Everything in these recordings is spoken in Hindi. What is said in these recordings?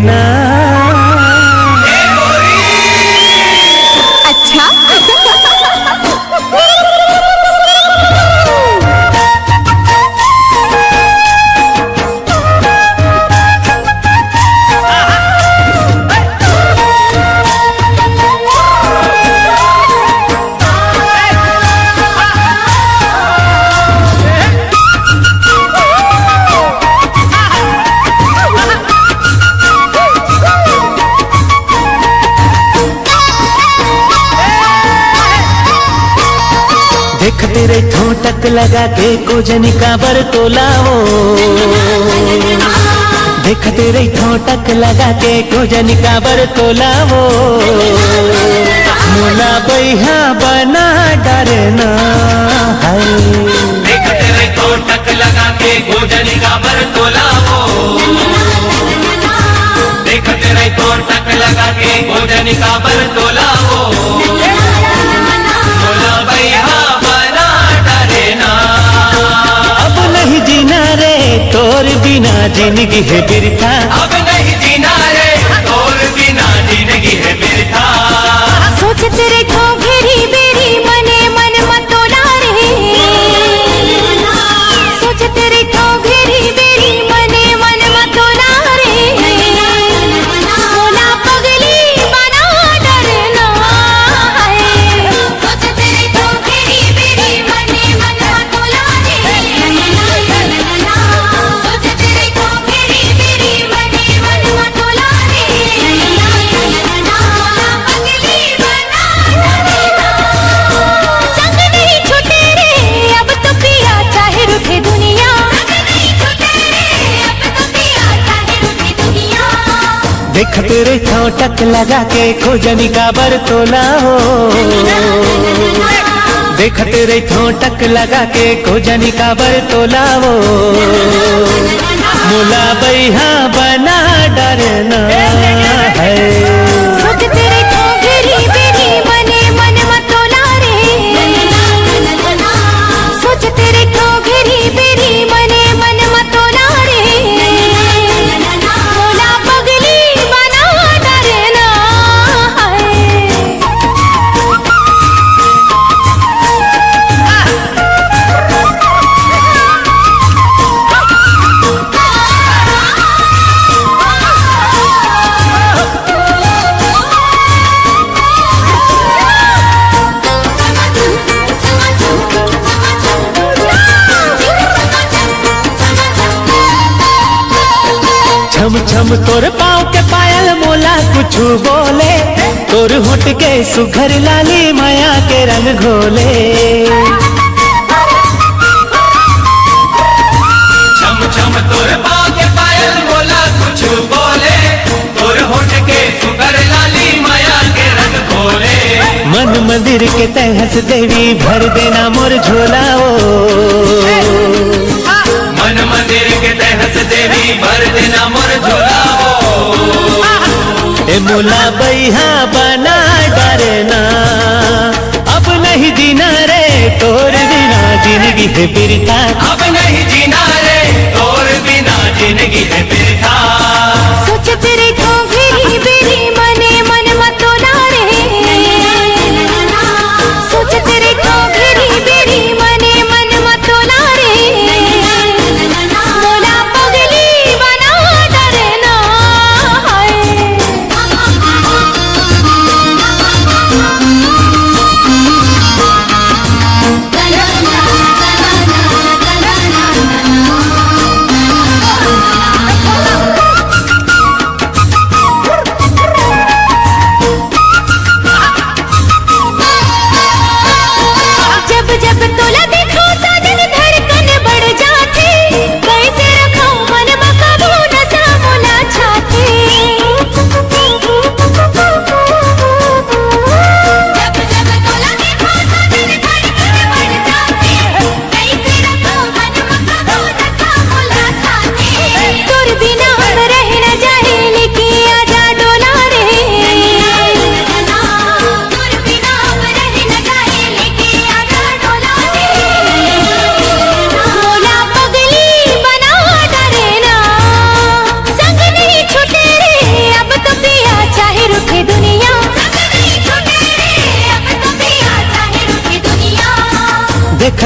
ना। अच्छा देख तेरे ठोटक लगा के कोजनी का बरतोला वो, देख तेरे ठोटक लगा के कोजनी का बरतोला वो, मोला बैहा बना डरना है। देख तेरे ठोटक लगा के कोजनी का बरतोला वो, देख तेरे ठोटक लगा के कोजनी का बरतोला वो, मोला बैहा बना डरना। अब नहीं जीना रे तोर बिना जिंदगी है बिरथा, अब नहीं जीना रे तोर बिना जिंदगी है बिरथा। सोच तेरे ठो घेरी बेरी मने मन मतोला रे, सोच तेरे ठो घेरी बेरी मने मन मतोला रे, मोला पगली बना डरना है। सोच तेरे ठो घेरी बेरी मने मन मतोला रे, सोच तेरे ठो घेरी बेरी मने मन मतोला रे, मोला पगली बना डरना। संग नहीं छूटे रे अब तो पिया चाहे रूठे दुनिया, संग नहीं छूटे रे अब तो पिया चाहे रूठे दुनिया। देख तेरे ठोटक लगा के खोजनी का बरतोला हो, देख तेरे ठोटक लगा के खोजनी का बरतोला हो, मोला बैहा बना डरना है। सोच तेरे ठो घेरी बेरी मने मन मतोला रे, सोच तेरे ठो घेरी बेरी मने मन मतोला रे, मोला पगली बना डरना है। छम छम तोर पाँव के पायल मोला कुछ बोले, तोर होठ के सुघर लाली माया के रंग घोले। छम छम तोर पाँव के पायल मोला कुछ बोले, तोर होठ के सुगर लाली माया के रंग खोले। मन मंदिर के तहस देवी भर देना मोर झोला ओ, मन मंदिर के तहस देवी भर देना मोर झोला हो। ए मोला बैहा बना डरना, अब नहीं जीना रे तोर बिना जिंदगी है बिरथा, अब नहीं जीना रे तोर बिना जिंदगी है बिरथा। सोच तेरे ठो घेरी बेरी मने मन मतोला रे, सोच तेरे ठो घेरी बेरी मने मन मतोला रे, मोला पगली बना डरना है।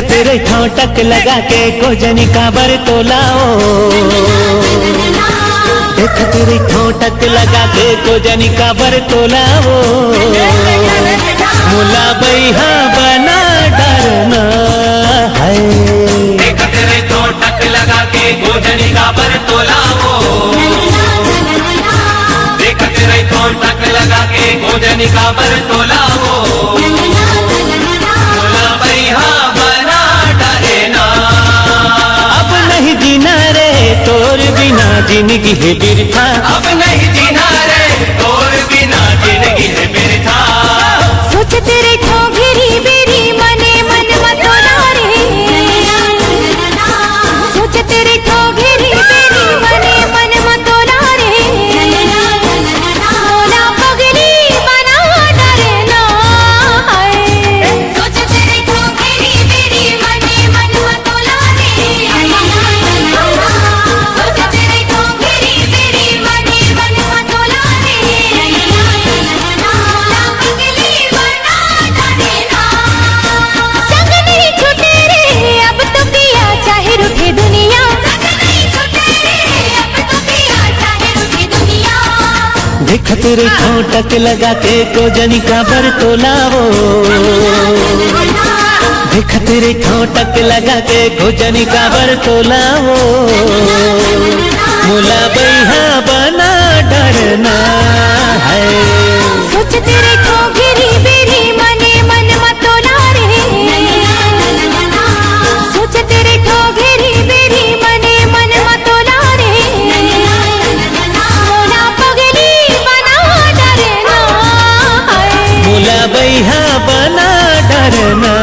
तेरे ठोटक लगा के कोजनी काबर तोलाओ, देख तेरे ठोटक लगा के कोजनी काबर तोलाओ, मुला बैहा बना डरना है। देख तेरे ठोटक लगा के कोजनी काबर तोलाओ, देख तेरे ठोटक लगा के कोजनी काबर तोलाओ, मुला बैहा बना डरना। अब नहीं जीना रे तोर बिना जिंदगी है बिरथा, अब नहीं जीना रे तोर बिना जिंदगी है बिरथा। सोच तेरे ठोगरी बेरी मने मन मतोला रे, सोच तेरे ठोगरी बेरी मने मन मतोला रे, मोला पगली बना डरना है। सोच तेरे ठोगरी बेरी मने मन मतोला रे, सोच तेरे ठोगरी बेरी मने मन मतोला रे, मोला पगली बना डरना। संग नहीं छूटे रे अब तो पिया चाहे रूठे दुनिया, संग नहीं छूटे रे अब तो पिया चाहे रूठे दुनिया। देख तेरे ठोटक लगा के कोजनी काबर तोलाओ, देख तेरे ठोटक लगा के कोजनी काबर तोलाओ, मुला बैहा बना डरना है। सोच तेरे ठोगरी बेरी मने मन मतोला रे, सोच तेरे ठोगरी बेरी मने मन मतोला रे, मोला पगली बना डरना है। मुला बैहा बना डरना